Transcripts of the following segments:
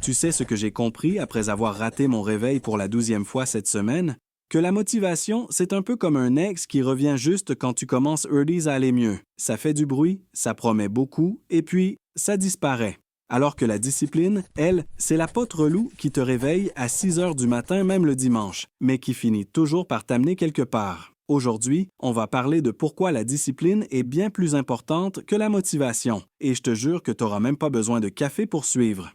Tu sais ce que j'ai compris après avoir raté mon réveil pour la 12e fois cette semaine? Que la motivation, c'est un peu comme un ex qui revient juste quand tu commences early à aller mieux. Ça fait du bruit, ça promet beaucoup, et puis ça disparaît. Alors que la discipline, elle, c'est la pote relou qui te réveille à 6 heures du matin même le dimanche, mais qui finit toujours par t'amener quelque part. Aujourd'hui, on va parler de pourquoi la discipline est bien plus importante que la motivation, et je te jure que tu n'auras même pas besoin de café pour suivre.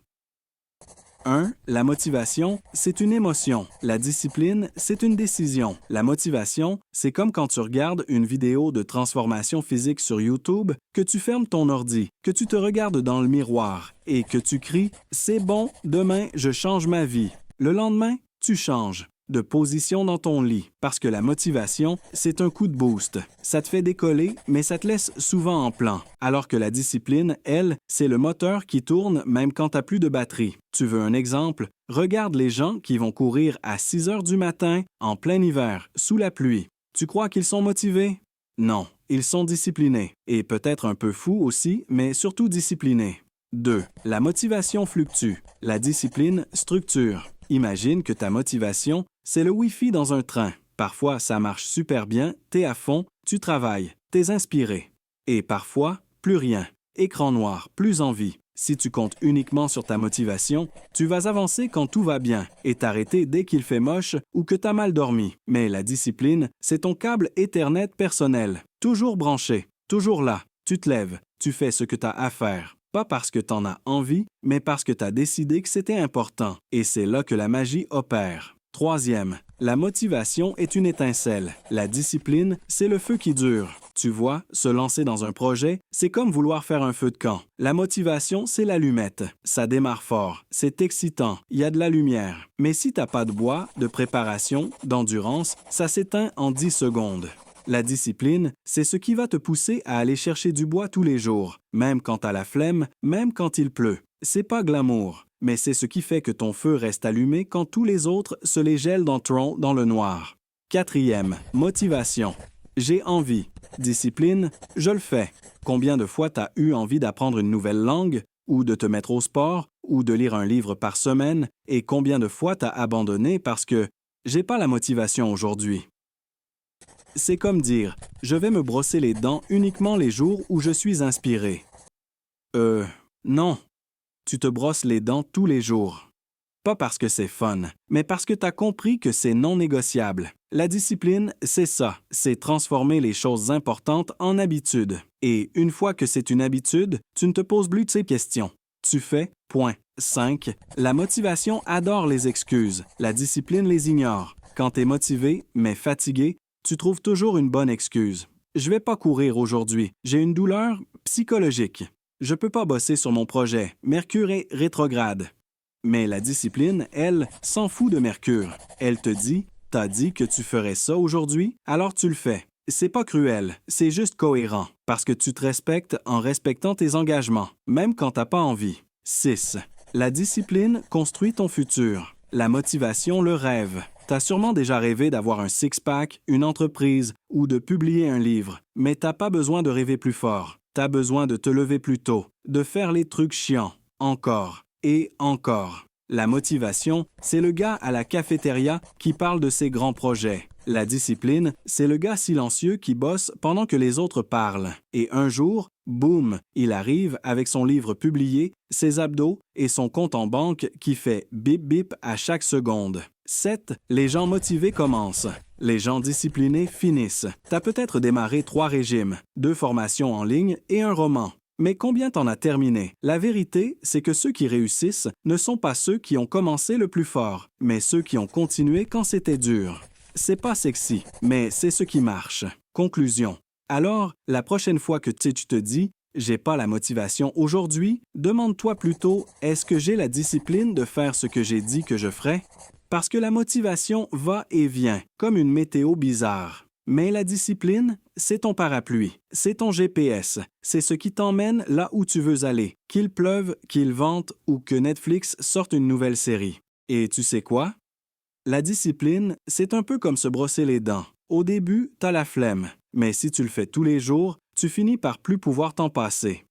1. La motivation, c'est une émotion. La discipline, c'est une décision. La motivation, c'est comme quand tu regardes une vidéo de transformation physique sur YouTube, que tu fermes ton ordi, que tu te regardes dans le miroir et que tu cries « C'est bon, demain, je change ma vie ». Le lendemain, tu changes de position dans ton lit, parce que la motivation, c'est un coup de boost. Ça te fait décoller, mais ça te laisse souvent en plan. Alors que la discipline, elle, c'est le moteur qui tourne même quand tu n'as plus de batterie. Tu veux un exemple? Regarde les gens qui vont courir à 6 heures du matin, en plein hiver, sous la pluie. Tu crois qu'ils sont motivés? Non, ils sont disciplinés. Et peut-être un peu fous aussi, mais surtout disciplinés. 2. La motivation fluctue. La discipline structure. Imagine que ta motivation, c'est le Wi-Fi dans un train. Parfois, ça marche super bien, t'es à fond, tu travailles, t'es inspiré. Et parfois, plus rien. Écran noir, plus envie. Si tu comptes uniquement sur ta motivation, tu vas avancer quand tout va bien et t'arrêter dès qu'il fait moche ou que t'as mal dormi. Mais la discipline, c'est ton câble Ethernet personnel. Toujours branché, toujours là. Tu te lèves, tu fais ce que t'as à faire. Pas parce que t'en as envie, mais parce que t'as décidé que c'était important. Et c'est là que la magie opère. 3e, la motivation est une étincelle. La discipline, c'est le feu qui dure. Tu vois, se lancer dans un projet, c'est comme vouloir faire un feu de camp. La motivation, c'est l'allumette. Ça démarre fort, c'est excitant, il y a de la lumière. Mais si t'as pas de bois, de préparation, d'endurance, ça s'éteint en 10 secondes. La discipline, c'est ce qui va te pousser à aller chercher du bois tous les jours, même quand t'as la flemme, même quand il pleut. C'est pas glamour, mais c'est ce qui fait que ton feu reste allumé quand tous les autres se les gèlent dans Tron dans le noir. 4e, motivation. J'ai envie. Discipline, je le fais. Combien de fois t'as eu envie d'apprendre une nouvelle langue, ou de te mettre au sport, ou de lire un livre par semaine, et combien de fois t'as abandonné parce que « j'ai pas la motivation aujourd'hui ». C'est comme dire « je vais me brosser les dents uniquement les jours où je suis inspiré ». Non. Tu te brosses les dents tous les jours. Pas parce que c'est fun, mais parce que tu as compris que c'est non négociable. La discipline, c'est ça, c'est transformer les choses importantes en habitudes. Et une fois que c'est une habitude, tu ne te poses plus de ces questions. Tu fais, point. 5. La motivation adore les excuses. La discipline les ignore. Quand tu es motivé, mais fatigué, tu trouves toujours une bonne excuse. Je vais pas courir aujourd'hui. J'ai une douleur psychologique. Je peux pas bosser sur mon projet. Mercure est rétrograde. Mais la discipline, elle, s'en fout de Mercure. Elle te dit, t'as dit que tu ferais ça aujourd'hui, alors tu le fais. C'est pas cruel, c'est juste cohérent, parce que tu te respectes en respectant tes engagements, même quand t'as pas envie. 6. La discipline construit ton futur. La motivation le rêve. T'as sûrement déjà rêvé d'avoir un six-pack, une entreprise ou de publier un livre, mais t'as pas besoin de rêver plus fort. T'as besoin de te lever plus tôt, de faire les trucs chiants, encore et encore. La motivation, c'est le gars à la cafétéria qui parle de ses grands projets. La discipline, c'est le gars silencieux qui bosse pendant que les autres parlent. Et un jour, boum, il arrive avec son livre publié, ses abdos et son compte en banque qui fait bip bip à chaque seconde. 7. Les gens motivés commencent. Les gens disciplinés finissent. T'as peut-être démarré 3 régimes, 2 formations en ligne et un roman. Mais combien t'en as terminé? La vérité, c'est que ceux qui réussissent ne sont pas ceux qui ont commencé le plus fort, mais ceux qui ont continué quand c'était dur. C'est pas sexy, mais c'est ce qui marche. Conclusion. Alors, la prochaine fois que tu te dis « j'ai pas la motivation aujourd'hui », demande-toi plutôt « est-ce que j'ai la discipline de faire ce que j'ai dit que je ferais ?» Parce que la motivation va et vient, comme une météo bizarre. Mais la discipline, c'est ton parapluie, c'est ton GPS, c'est ce qui t'emmène là où tu veux aller, qu'il pleuve, qu'il vente ou que Netflix sorte une nouvelle série. Et tu sais quoi? La discipline, c'est un peu comme se brosser les dents. Au début, t'as la flemme, mais si tu le fais tous les jours, tu finis par plus pouvoir t'en passer.